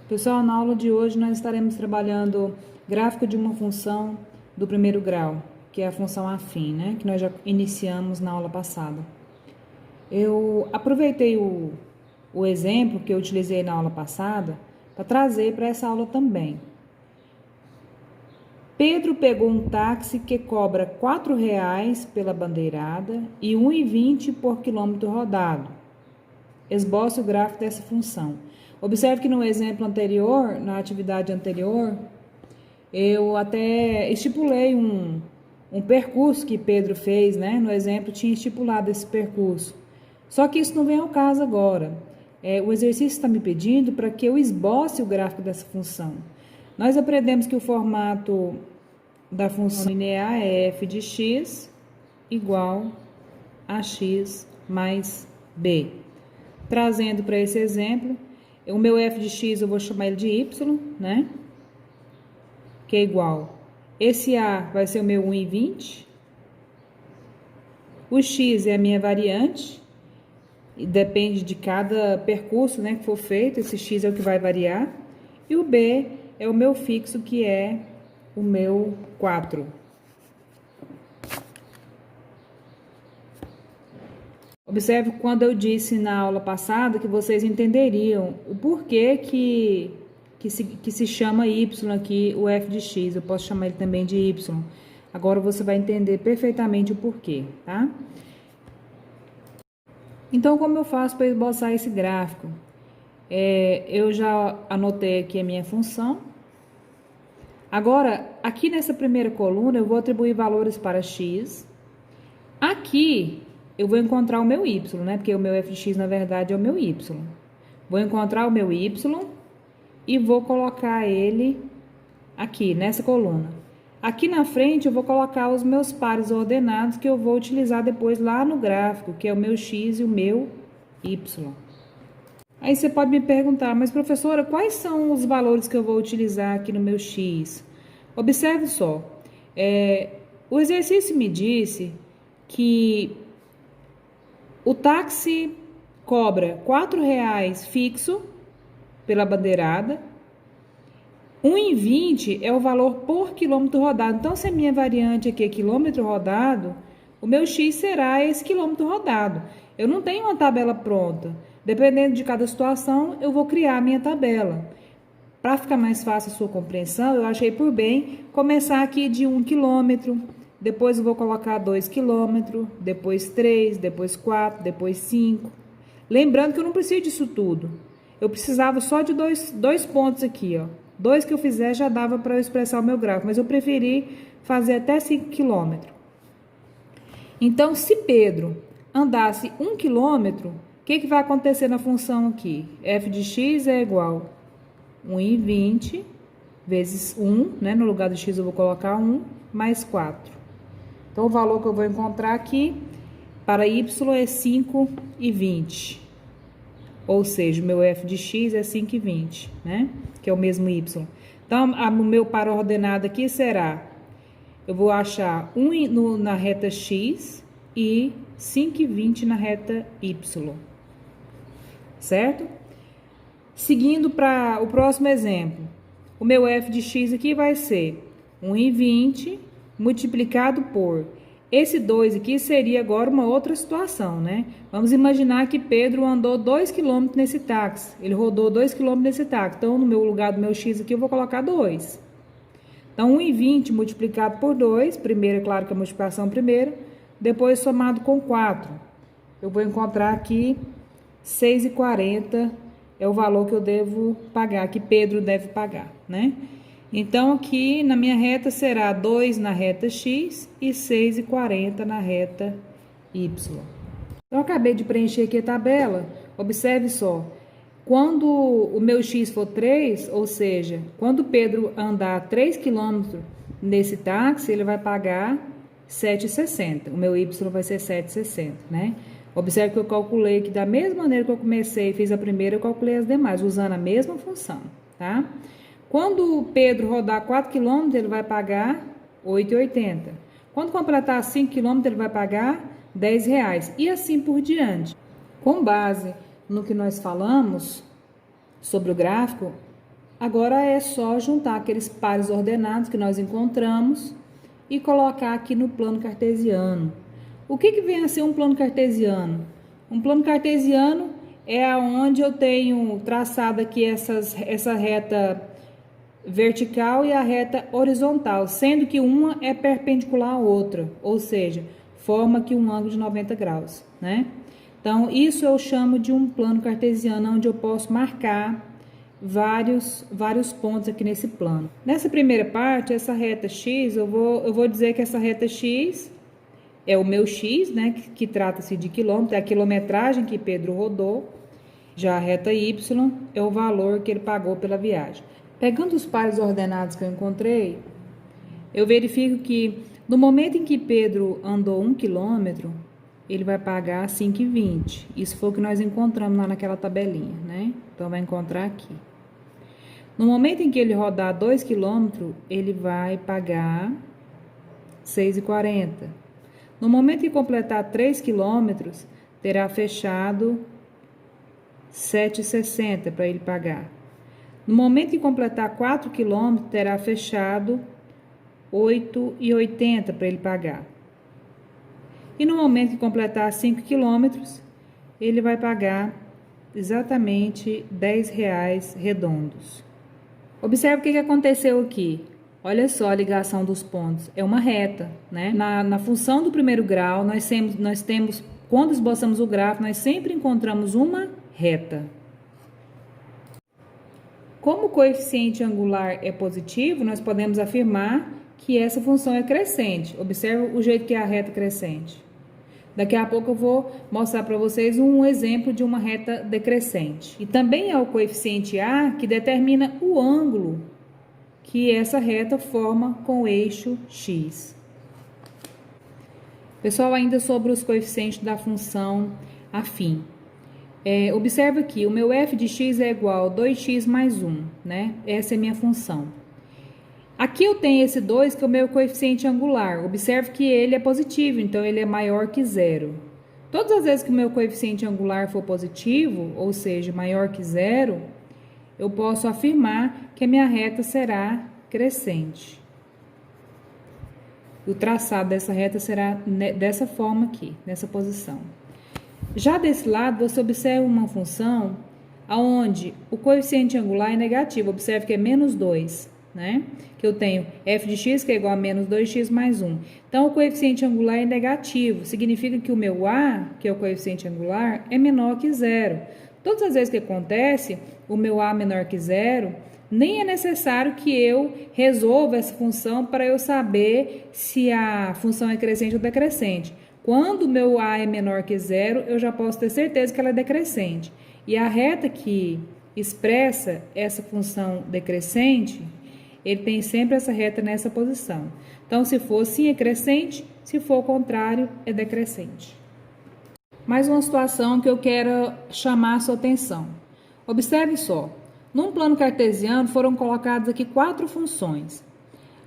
Pessoal, na aula de hoje nós estaremos trabalhando gráfico de uma função do primeiro grau, que é a função afim, né? Que nós já iniciamos na aula passada. Eu aproveitei o exemplo que eu utilizei na aula passada para trazer para essa aula também. Pedro pegou um táxi que cobra R$ 4,00 pela bandeirada e R$ 1,20 por quilômetro rodado. Esboce o gráfico dessa função. Observe que no exemplo anterior, na atividade anterior, eu até estipulei um percurso que Pedro fez, né? No exemplo tinha estipulado esse percurso. Só que isso não vem ao caso agora. O exercício está me pedindo para que eu esboce o gráfico dessa função. Nós aprendemos que o formato da função linear é f de x igual a x mais b. Trazendo para esse exemplo, o meu f de x eu vou chamar ele de y, né? Que é igual. Esse a vai ser o meu 1,20. O x é a minha variante. E depende de cada percurso, né, que for feito. Esse x é o que vai variar. E o b é o meu fixo, que é o meu 4. Observe quando eu disse na aula passada que vocês entenderiam o porquê que se chama y aqui, o f de x. Eu posso chamar ele também de y. Agora você vai entender perfeitamente o porquê, tá? Então, como eu faço para esboçar esse gráfico? Eu já anotei aqui a minha função. Agora, aqui nessa primeira coluna, eu vou atribuir valores para x. Aqui, eu vou encontrar o meu y, né? Porque o meu f de x, na verdade, é o meu y. Vou encontrar o meu y e vou colocar ele aqui, nessa coluna. Aqui na frente, eu vou colocar os meus pares ordenados que eu vou utilizar depois lá no gráfico, que é o meu x e o meu y. Aí você pode me perguntar, mas professora, quais são os valores que eu vou utilizar aqui no meu x? Observe só, o exercício me disse que o táxi cobra R$ 4,00 fixo pela bandeirada. 1,20 é o valor por quilômetro rodado. Então, se a minha variante aqui é quilômetro rodado, o meu x será esse quilômetro rodado. Eu não tenho uma tabela pronta. Dependendo de cada situação, eu vou criar a minha tabela. Para ficar mais fácil a sua compreensão, eu achei por bem começar aqui de 1 quilômetro, depois eu vou colocar 2 quilômetros, depois 3, depois 4, depois 5. Lembrando que eu não preciso disso tudo. Eu precisava só de dois pontos aqui, ó. 2 que eu fizer já dava para eu expressar o meu gráfico, mas eu preferi fazer até 5 quilômetros. Então, se Pedro andasse 1 quilômetro, o que vai acontecer na função aqui? F de x é igual a 1,20 vezes 1, né? No lugar do x eu vou colocar 1, mais 4. Então, o valor que eu vou encontrar aqui para y é 5,20. Ou seja, o meu f de x é 5,20, né? Que é o mesmo y. Então, o meu par ordenado aqui será, eu vou achar 1 na reta x e 5,20 na reta y. Certo? Seguindo para o próximo exemplo. O meu f de x aqui vai ser 1,20 multiplicado por... Esse 2 aqui seria agora uma outra situação, né? Vamos imaginar que Pedro andou 2 km nesse táxi. Ele rodou 2 km nesse táxi. Então, no meu lugar do meu x aqui, eu vou colocar 2. Então, 1,20 multiplicado por 2. Primeiro, é claro que a multiplicação primeiro. Depois, somado com 4. Eu vou encontrar aqui 6,40 é o valor que eu devo pagar, que Pedro deve pagar, né? Então, aqui na minha reta será 2 na reta x e 6,40 na reta y. Então, eu acabei de preencher aqui a tabela. Observe só. Quando o meu x for 3, ou seja, quando Pedro andar 3 km nesse táxi, ele vai pagar 7,60. O meu y vai ser 7,60, né? Observe que eu calculei que da mesma maneira que eu comecei e fiz a primeira, eu calculei as demais, usando a mesma função, tá? Quando o Pedro rodar 4 km, ele vai pagar 8,80. Quando completar 5 km, ele vai pagar R$10. E assim por diante. Com base no que nós falamos sobre o gráfico, Agora é só juntar aqueles pares ordenados que nós encontramos e colocar aqui no plano cartesiano. O que vem a ser um plano cartesiano? Um plano cartesiano é onde eu tenho traçado aqui essa reta vertical e a reta horizontal, sendo que uma é perpendicular à outra, ou seja, forma aqui um ângulo de 90 graus, né? Então, isso eu chamo de um plano cartesiano, onde eu posso marcar vários pontos aqui nesse plano. Nessa primeira parte, essa reta X, eu vou dizer que essa reta X é o meu X, né, que trata-se de quilômetro, é a quilometragem que Pedro rodou. Já a reta Y é o valor que ele pagou pela viagem. Pegando os pares ordenados que eu encontrei, eu verifico que no momento em que Pedro andou 1 quilômetro, ele vai pagar 5,20. Isso foi o que nós encontramos lá naquela tabelinha, né? Então, vai encontrar aqui. No momento em que ele rodar 2 quilômetros, ele vai pagar 6,40. No momento que completar 3 quilômetros, terá fechado 7,60 para ele pagar. No momento que completar 4 quilômetros, terá fechado 8,80 para ele pagar. E no momento que completar 5 quilômetros, ele vai pagar exatamente R$10 redondos. Observe o que aconteceu aqui. Olha só a ligação dos pontos. É uma reta, né? Na função do primeiro grau, nós temos, quando esboçamos o gráfico, nós sempre encontramos uma reta. Como o coeficiente angular é positivo, nós podemos afirmar que essa função é crescente. Observe o jeito que é a reta crescente. Daqui a pouco eu vou mostrar para vocês um exemplo de uma reta decrescente. E também é o coeficiente A que determina o ângulo que essa reta forma com o eixo X. Pessoal, ainda sobre os coeficientes da função afim. Observa aqui, o meu f de x é igual a 2x mais 1, né? Essa é a minha função. Aqui eu tenho esse 2, que é o meu coeficiente angular. Observe que ele é positivo, então ele é maior que zero. Todas as vezes que o meu coeficiente angular for positivo, ou seja, maior que zero, eu posso afirmar que a minha reta será crescente. O traçado dessa reta será dessa forma aqui, nessa posição. Já desse lado, você observa uma função onde o coeficiente angular é negativo. Observe que é menos 2, né? Que eu tenho f de x, que é igual a menos 2x mais 1. Então, o coeficiente angular é negativo. Significa que o meu a, que é o coeficiente angular, é menor que zero. Todas as vezes que acontece, o meu a menor que zero, nem é necessário que eu resolva essa função para eu saber se a função é crescente ou decrescente. Quando o meu a é menor que zero, eu já posso ter certeza que ela é decrescente. E a reta que expressa essa função decrescente, ele tem sempre essa reta nessa posição. Então, se for sim, é crescente, se for o contrário, é decrescente. Mais uma situação que eu quero chamar a sua atenção. Observe só, num plano cartesiano foram colocadas aqui 4 funções.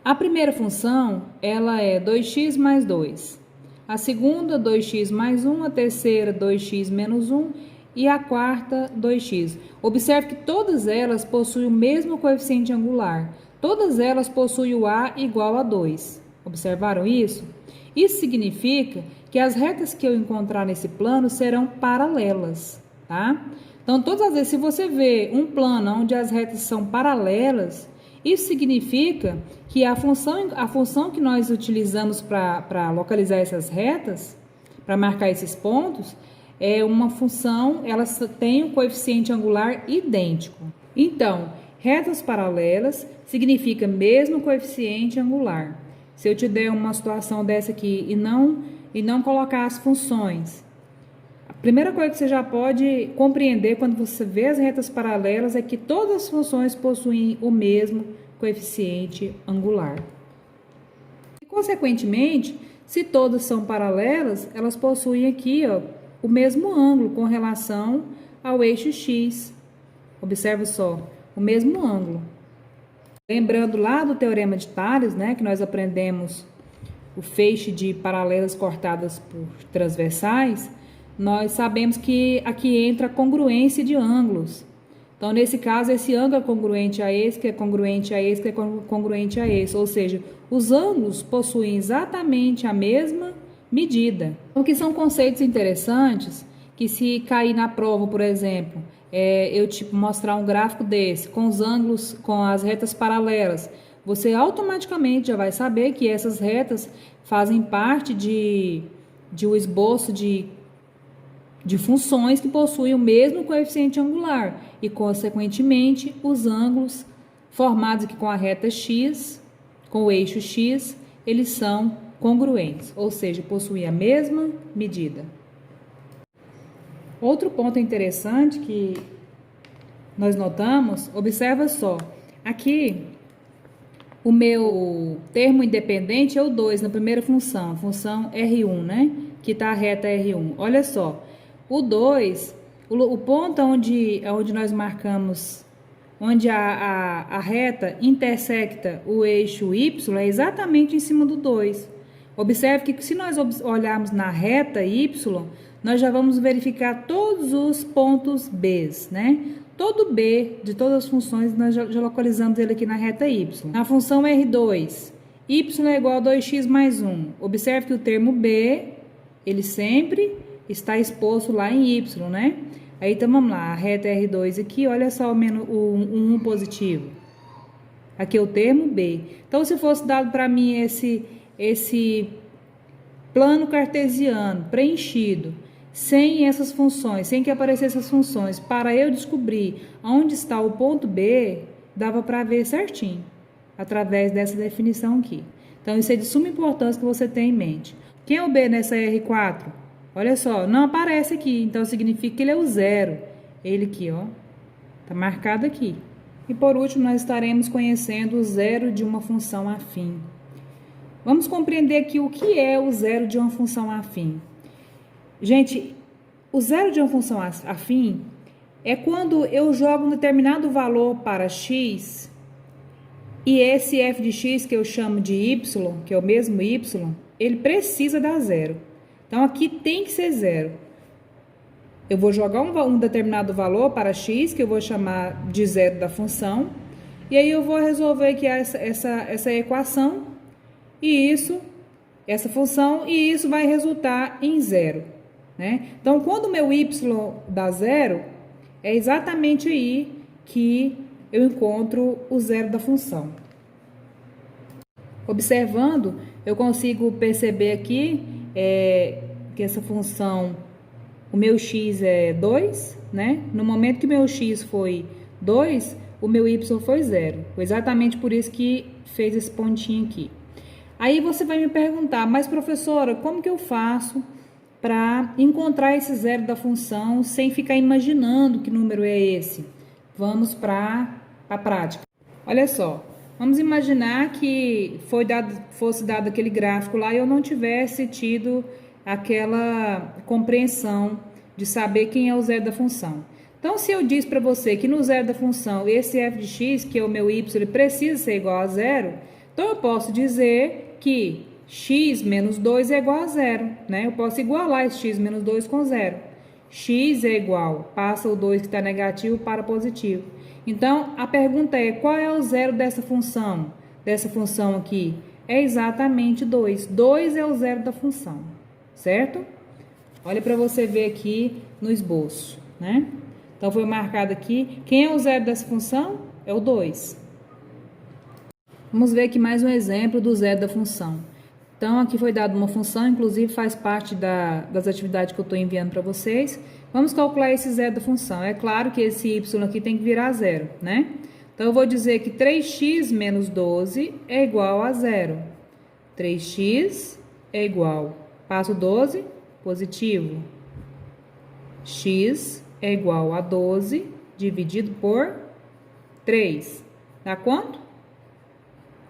A primeira função, ela é 2x mais 2. A segunda, 2x mais 1, a terceira, 2x menos 1 e a quarta, 2x. Observe que todas elas possuem o mesmo coeficiente angular. Todas elas possuem o a igual a 2. Observaram isso? Isso significa que as retas que eu encontrar nesse plano serão paralelas, tá? Então, todas as vezes, se você vê um plano onde as retas são paralelas, isso significa que a função que nós utilizamos para localizar essas retas, para marcar esses pontos, é uma função, ela tem um coeficiente angular idêntico. Então, retas paralelas significa mesmo coeficiente angular. Se eu te der uma situação dessa aqui e não colocar as funções, a primeira coisa que você já pode compreender quando você vê as retas paralelas é que todas as funções possuem o mesmo coeficiente angular. E, consequentemente, se todas são paralelas, elas possuem aqui, ó, o mesmo ângulo com relação ao eixo X. Observe só, o mesmo ângulo. Lembrando lá do teorema de Tales, né, que nós aprendemos o feixe de paralelas cortadas por transversais, nós sabemos que aqui entra a congruência de ângulos. Então, nesse caso, esse ângulo é congruente a esse, que é congruente a esse, que é congruente a esse. Ou seja, os ângulos possuem exatamente a mesma medida. Então, que são conceitos interessantes que, se cair na prova, por exemplo, eu tipo mostrar um gráfico desse, com os ângulos, com as retas paralelas, você automaticamente já vai saber que essas retas fazem parte de um esboço de funções que possuem o mesmo coeficiente angular e, consequentemente, os ângulos formados aqui com a reta x, com o eixo x, eles são congruentes, ou seja, possuem a mesma medida. Outro ponto interessante que nós notamos, observa só, aqui o meu termo independente é o 2 na primeira função, a função R1, né? Que está a reta R1. Olha só, o 2, o ponto onde nós marcamos, onde a reta intersecta o eixo Y, é exatamente em cima do 2. Observe que se nós olharmos na reta Y, nós já vamos verificar todos os pontos B, né? Todo B de todas as funções, nós já localizamos ele aqui na reta Y. Na função R2, Y é igual a 2x mais 1. Observe que o termo B, ele sempre está exposto lá em Y, né? Aí, então, vamos lá, a reta R2 aqui, olha só o 1 positivo. Aqui é o termo B. Então, se fosse dado para mim esse plano cartesiano preenchido, sem essas funções, sem que aparecessem essas funções, para eu descobrir onde está o ponto B, dava para ver certinho, através dessa definição aqui. Então, isso é de suma importância que você tenha em mente. Quem é o B nessa R4? Olha só, não aparece aqui, então significa que ele é o zero. Ele aqui, ó, tá marcado aqui. E por último, nós estaremos conhecendo o zero de uma função afim. Vamos compreender aqui o que é o zero de uma função afim. Gente, o zero de uma função afim é quando eu jogo um determinado valor para x e esse f de x, que eu chamo de y, que é o mesmo y, ele precisa dar zero. Então, aqui tem que ser zero. Eu vou jogar um determinado valor para x, que eu vou chamar de zero da função, e aí eu vou resolver aqui essa equação, essa função, e isso vai resultar em zero. Né? Então, quando o meu y dá zero, é exatamente aí que eu encontro o zero da função. Observando, eu consigo perceber aqui que essa função, o meu x é 2, né? No momento que o meu x foi 2, o meu y foi 0. Foi exatamente por isso que fez esse pontinho aqui. Aí você vai me perguntar, mas professora, como que eu faço para encontrar esse zero da função sem ficar imaginando que número é esse? Vamos para a prática. Olha só, vamos imaginar que fosse dado aquele gráfico lá e eu não tivesse tido aquela compreensão de saber quem é o zero da função. Então, se eu disse para você que no zero da função, esse f de x, que é o meu y, ele precisa ser igual a zero, então eu posso dizer que x menos 2 é igual a zero, né? Eu posso igualar esse x menos 2 com zero. X é igual, passa o 2 que está negativo para positivo. Então, a pergunta é, qual é o zero dessa função? Dessa função aqui? É exatamente 2. 2 é o zero da função, certo? Olha para você ver aqui no esboço, né? Então, foi marcado aqui. Quem é o zero dessa função? É o 2. Vamos ver aqui mais um exemplo do zero da função. Então, aqui foi dada uma função, inclusive faz parte das atividades que eu estou enviando para vocês. Vamos calcular esse zero da função. É claro que esse y aqui tem que virar zero, né? Então, eu vou dizer que 3x menos 12 é igual a zero. 3x é igual, passo 12, positivo. X é igual a 12 dividido por 3. Dá quanto?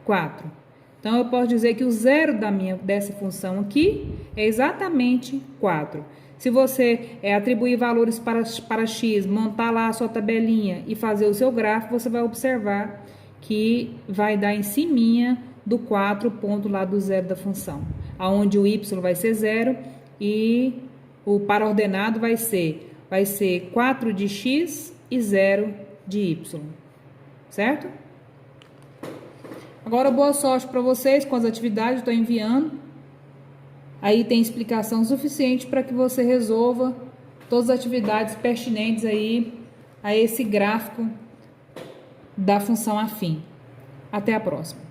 4. Então, eu posso dizer que o zero dessa função aqui é exatamente 4. Se você atribuir valores para x, montar lá a sua tabelinha e fazer o seu gráfico, você vai observar que vai dar em ciminha do 4 ponto lá do zero da função, aonde o y vai ser 0 e o para ordenado vai ser 4 de x e 0 de y, certo? Agora, boa sorte para vocês com as atividades, estou enviando. Aí tem explicação suficiente para que você resolva todas as atividades pertinentes aí a esse gráfico da função afim. Até a próxima.